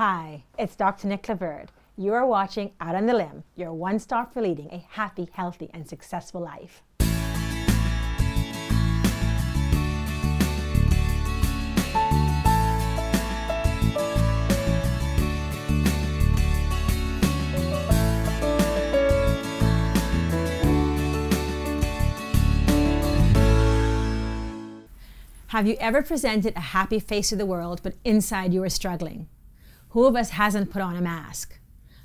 Hi, it's Dr. Nicola Bird. You are watching Out on the Limb, your one stop for leading a happy, healthy, and successful life. Have you ever presented a happy face to the world, but inside you were struggling? Who of us hasn't put on a mask?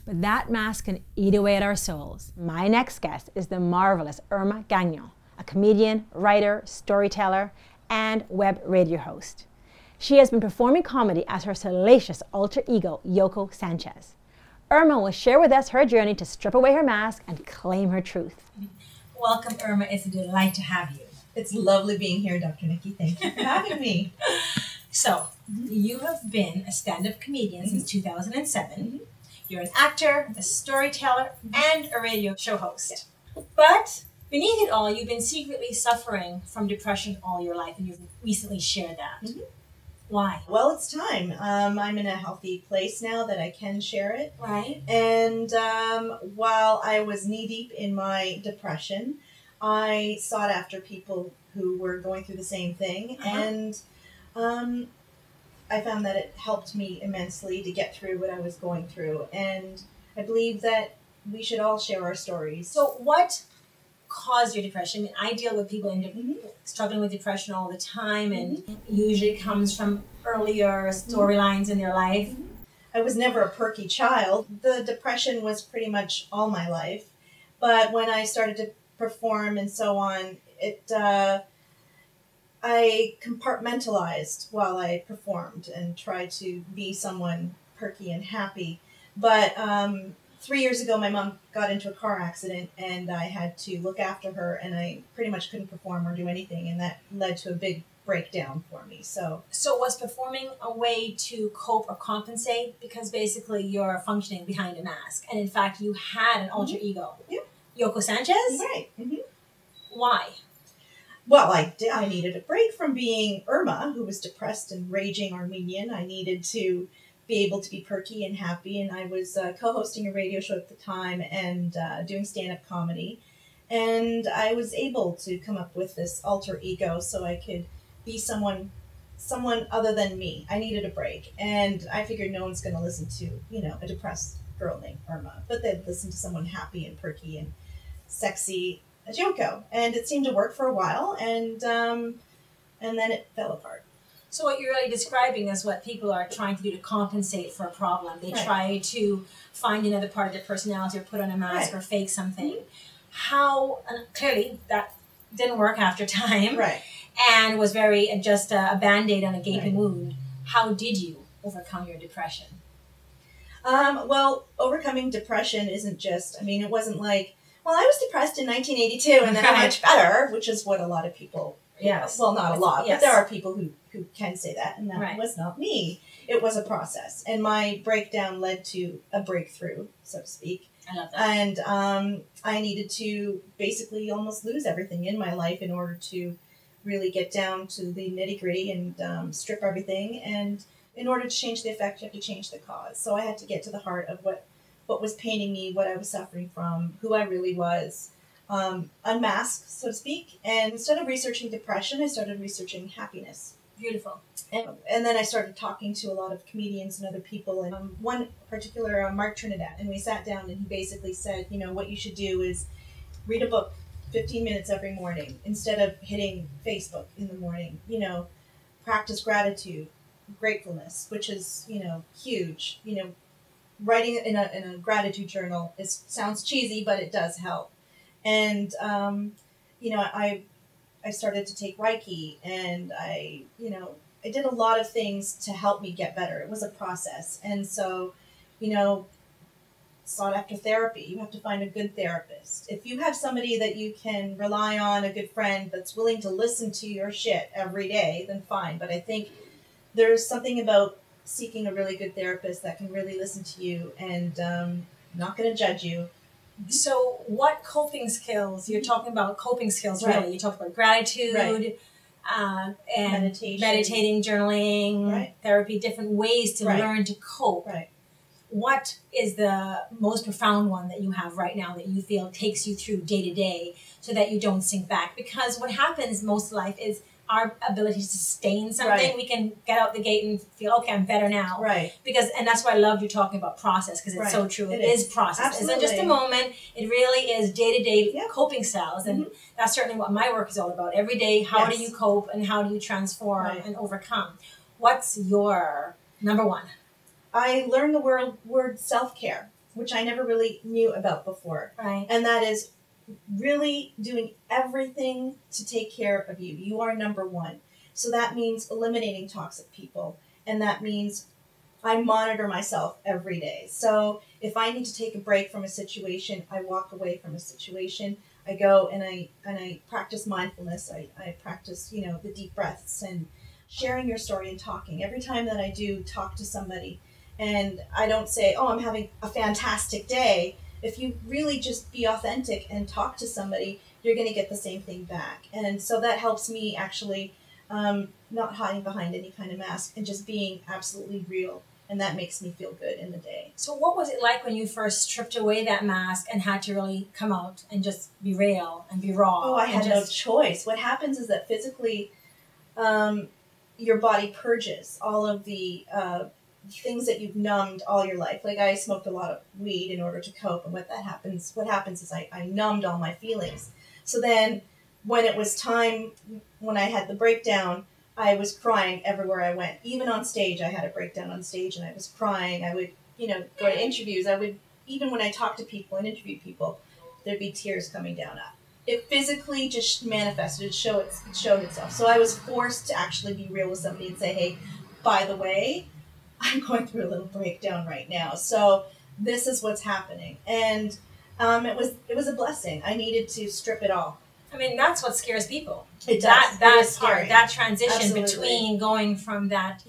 But that mask can eat away at our souls. My next guest is the marvelous Irma Gagnon, a comedian, writer, storyteller, and web radio host. She has been performing comedy as her salacious alter ego, Yoko Sanchez. Irma will share with us her journey to strip away her mask and claim her truth. Welcome, Irma. It's a delight to have you. It's lovely being here, Dr. Nikki. Thank you for having me. So, you have been a stand-up comedian since 2007. You're an actor, a storyteller, and a radio show host. But beneath it all, you've been secretly suffering from depression all your life, and you've recently shared that. Why? Well, it's time. I'm in a healthy place now that I can share it. Right. And while I was knee-deep in my depression, I sought after people who were going through the same thing, and I found that it helped me immensely to get through what I was going through, and I believe that we should all share our stories. So what caused your depression? I mean, I deal with people struggling with depression all the time, and it usually comes from earlier storylines in their life. I was never a perky child. The depression was pretty much all my life, but when I started to perform and so on, I compartmentalized while I performed and tried to be someone perky and happy. But 3 years ago, my mom got into a car accident, and I had to look after her, and I pretty much couldn't perform or do anything, and that led to a big breakdown for me. So was performing a way to cope or compensate? Because basically you're functioning behind a mask, and in fact you had an alter ego. Yeah. Yoko Sanchez? Right. Why? Well, I needed a break from being Irma, who was depressed and raging Armenian. I needed to be able to be perky and happy, and I was co-hosting a radio show at the time and doing stand-up comedy. And I was able to come up with this alter ego so I could be someone other than me. I needed a break, and I figured no one's going to listen to, a depressed girl named Irma, but they'd listen to someone happy and perky and sexy as Yoko, and it seemed to work for a while, and then it fell apart. So what you're really describing is what people are trying to do to compensate for a problem. They try to find another part of their personality or put on a mask or fake something. How, clearly that didn't work after time, and was just a Band-Aid on a gaping wound. How did you overcome your depression? Well, overcoming depression isn't just, it wasn't like, well, I was depressed in 1982 and then I'm much better, which is what a lot of people, well, not a lot, but there are people who can say that, and that was not me. It was a process, and my breakdown led to a breakthrough, so to speak. I love that. And I needed to basically almost lose everything in my life in order to really get down to the nitty-gritty and strip everything, and in order to change the effect, you have to change the cause. So I had to get to the heart of what was paining me, what I was suffering from, who I really was, unmasked, so to speak. And instead of researching depression, I started researching happiness. Beautiful. And then I started talking to a lot of comedians and other people, and one particular, Mark Trinidad, and we sat down, and he basically said, what you should do is read a book 15 minutes every morning instead of hitting Facebook in the morning. Practice gratitude, gratefulness, which is, huge. Writing in a gratitude journal sounds cheesy, but it does help. And, I started to take Reiki, and I did a lot of things to help me get better. It was a process. And so, sought after therapy. You have to find a good therapist. If you have somebody that you can rely on, a good friend that's willing to listen to your shit every day, then fine. But I think there's something about seeking a really good therapist that can really listen to you and not going to judge you. So what coping skills, you're talking about coping skills, really. You talked about gratitude. and meditating, journaling, therapy, different ways to learn to cope. Right. What is the most profound one that you have right now that you feel takes you through day to day so that you don't sink back? Because what happens most of life is our ability to sustain something. We can get out the gate and feel, okay, I'm better now. Because, and that's why I love you talking about process, because it's so true. It is process. Absolutely. It's not just a moment. It really is day-to-day coping styles. And that's certainly what my work is all about. Every day, how do you cope and how do you transform and overcome? What's your number one? I learned the word self-care, which I never really knew about before. And that is really doing everything to take care of you. You are number one. So that means eliminating toxic people. And that means I monitor myself every day. So if I need to take a break from a situation, I walk away from a situation. I go and I practice mindfulness. I practice, the deep breaths and sharing your story and talking. Every time that I do talk to somebody, and I don't say, oh, I'm having a fantastic day. If you really just be authentic and talk to somebody, you're going to get the same thing back. And so that helps me actually not hiding behind any kind of mask and just being absolutely real. And that makes me feel good in the day. So what was it like when you first stripped away that mask and had to really come out and just be real and be raw? Oh, I had no choice. What happens is that physically your body purges all of the things that you've numbed all your life. Like I smoked a lot of weed in order to cope, and what happens is I numbed all my feelings. So then when it was time, when I had the breakdown, I was crying everywhere I went. Even on stage, I had a breakdown on stage and I was crying. I would, go to interviews. Even when I talked to people and interviewed people, there'd be tears coming down. It physically just manifested, it showed itself. So I was forced to actually be real with somebody and say, hey, by the way, I'm going through a little breakdown right now. So this is what's happening. And it was a blessing. I needed to strip it all. I mean, that's what scares people. It does. That part, that transition between going from that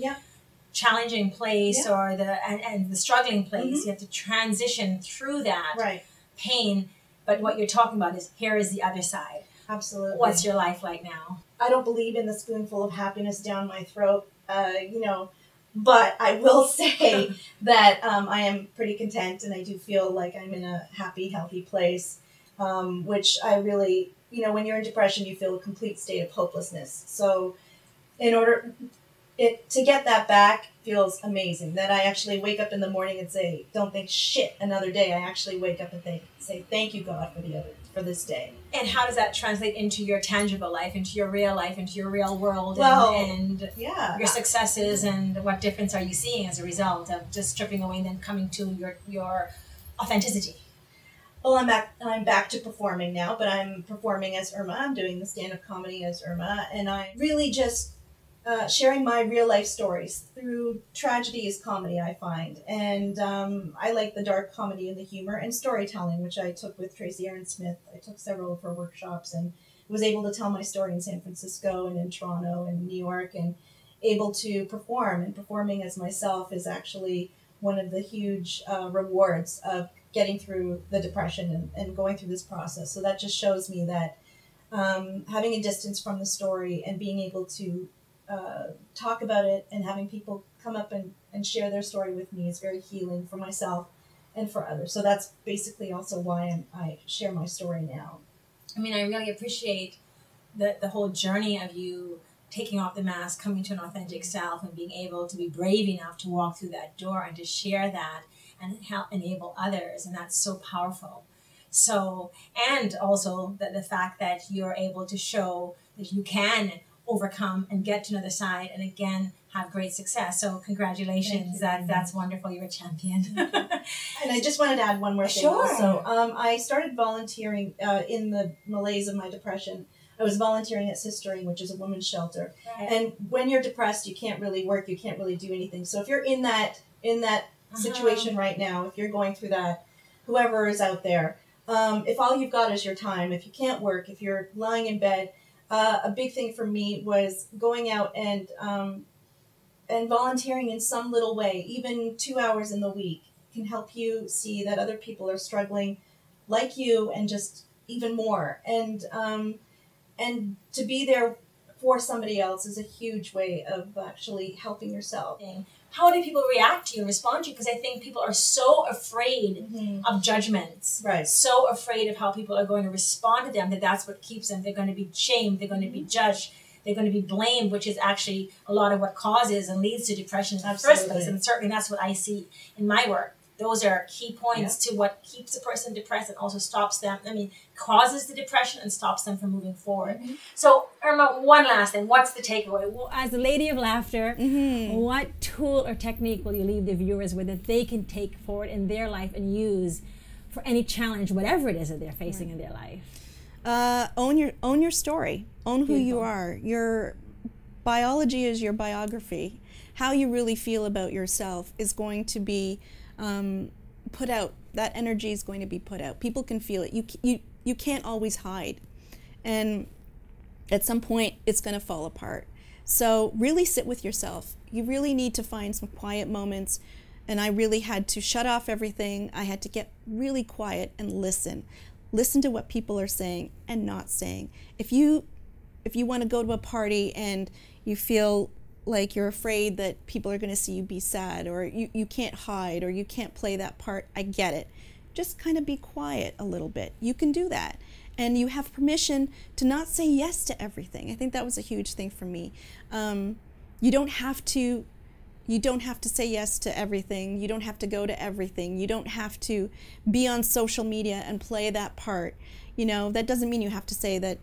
challenging place or the struggling place. You have to transition through that pain. But what you're talking about is, here is the other side. Absolutely. What's your life like now? I don't believe in the spoonful of happiness down my throat, but I will say that I am pretty content, and I do feel like I'm in a happy, healthy place, which I really, when you're in depression, you feel a complete state of hopelessness. So in order to get that back feels amazing, that I actually wake up in the morning and say, don't think shit another day. I actually wake up and say, thank you, God, for this day. And how does that translate into your tangible life, into your real life, into your real world, and your successes, and what difference are you seeing as a result of just stripping away and then coming to your authenticity? Well, I'm back to performing now, but I'm performing as Irma. I'm doing the stand-up comedy as Irma, and I really just sharing my real life stories through tragedy is comedy, I find. And I like the dark comedy and the humor and storytelling, which I took with Tracy Aaron Smith. I took several of her workshops and was able to tell my story in San Francisco and in Toronto and New York, and able to perform. And performing as myself is actually one of the huge rewards of getting through the depression and going through this process. So that just shows me that having a distance from the story and being able to talk about it and having people come up and share their story with me is very healing for myself and for others. So that's basically also why I share my story now. I mean, I really appreciate the whole journey of you taking off the mask, coming to an authentic self, and being able to be brave enough to walk through that door and to share that and help enable others. And that's so powerful. So, and also the fact that you're able to show that you can overcome and get to another side and again have great success. So congratulations. That's wonderful. You're a champion. And I just wanted to add one more thing. Sure. Also, I started volunteering in the malaise of my depression. I was volunteering at Sistering, which is a women's shelter. Right. And when you're depressed, you can't really work, you can't really do anything. So if you're in that situation right now, if you're going through that, whoever is out there, if all you've got is your time, if you can't work, if you're lying in bed, a big thing for me was going out and volunteering in some little way. Even 2 hours in the week can help you see that other people are struggling like you and just even more. And to be there for somebody else is a huge way of actually helping yourself. How do people react to you and respond to you? Because I think people are so afraid of judgments, Right. so afraid of how people are going to respond to them, that that's what keeps them. They're going to be shamed, they're going to be judged, they're going to be blamed, which is actually a lot of what causes and leads to depression in the first place. And certainly that's what I see in my work. Those are key points to what keeps a person depressed and also stops them, causes the depression and stops them from moving forward. So, Irma, one last thing. What's the takeaway? Well, as a lady of laughter, what tool or technique will you leave the viewers with that they can take forward in their life and use for any challenge, whatever it is that they're facing in their life? Own your story. Own who you are. Your biology is your biography. How you really feel about yourself is going to be put out. That energy is going to be put out. People can feel it. You can't always hide, and at some point it's going to fall apart. So really sit with yourself. You really need to find some quiet moments, and I really had to shut off everything. I had to get really quiet and listen to what people are saying and not saying. If you want to go to a party and you feel like you're afraid that people are going to see you be sad, or you can't hide, or you can't play that part, I get it. Just kind of be quiet a little bit. You can do that. And you have permission to not say yes to everything. I think that was a huge thing for me. You don't have to say yes to everything. You don't have to go to everything. You don't have to be on social media and play that part. That doesn't mean you have to say that,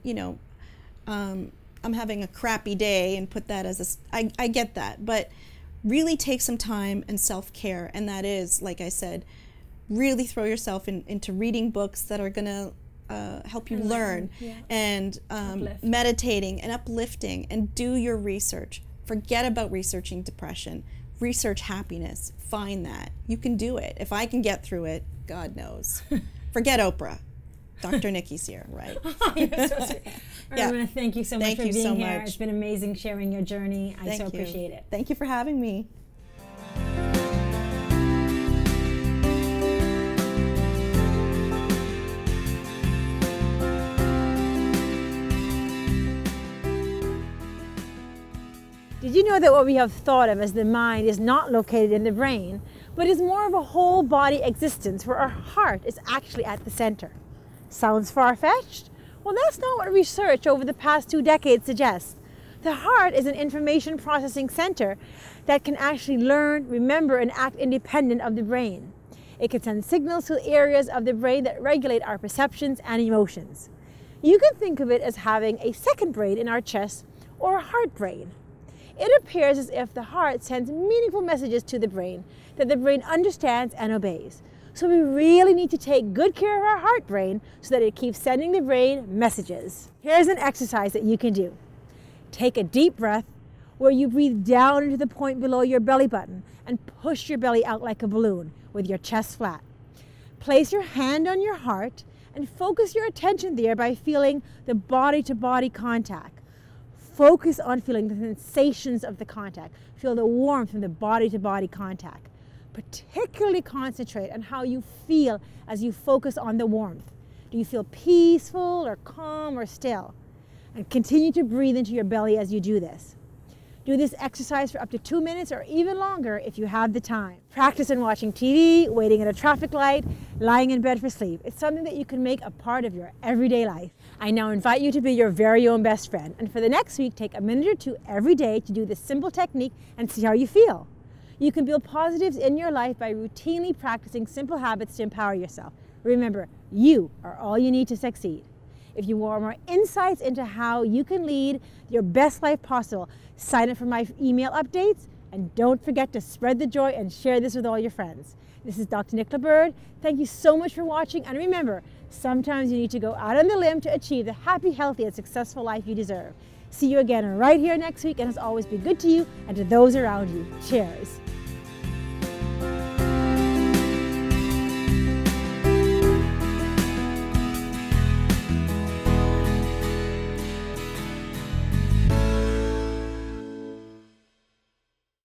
I'm having a crappy day and put that as I get that, but really take some time and self-care, and that is, like I said, really throw yourself into reading books that are going to help you learn, and meditating and uplifting, and do your research. Forget about researching depression. Research happiness. Find that. You can do it. If I can get through it, God knows. Forget Oprah. Dr. Nikki's here, right? You're so sweet. Irma, thank you so much for being here. It's been amazing sharing your journey. I so appreciate it. Thank you for having me. Did you know that what we have thought of as the mind is not located in the brain, but is more of a whole body existence where our heart is actually at the center? Sounds far-fetched? Well, that's not what research over the past 2 decades suggests. The heart is an information processing center that can actually learn, remember, and act independent of the brain. It can send signals to areas of the brain that regulate our perceptions and emotions. You can think of it as having a second brain in our chest, or a heart brain. It appears as if the heart sends meaningful messages to the brain that the brain understands and obeys. So we really need to take good care of our heart brain so that it keeps sending the brain messages. Here's an exercise that you can do. Take a deep breath where you breathe down into the point below your belly button and push your belly out like a balloon with your chest flat. Place your hand on your heart and focus your attention there by feeling the body-to-body contact. Focus on feeling the sensations of the contact. Feel the warmth from the body-to-body contact. Particularly concentrate on how you feel as you focus on the warmth. Do you feel peaceful or calm or still? And continue to breathe into your belly as you do this. Do this exercise for up to 2 minutes or even longer if you have the time. Practice in watching TV, waiting at a traffic light, lying in bed for sleep. It's something that you can make a part of your everyday life. I now invite you to be your very own best friend. And for the next week, take a minute or 2 every day to do this simple technique and see how you feel. You can build positives in your life by routinely practicing simple habits to empower yourself. Remember, you are all you need to succeed. If you want more insights into how you can lead your best life possible, sign up for my email updates, and don't forget to spread the joy and share this with all your friends. This is Dr. Nicola Bird. Thank you so much for watching, and remember, sometimes you need to go out on the limb to achieve the happy, healthy, and successful life you deserve. See you again right here next week, and as always, be good to you and to those around you. Cheers.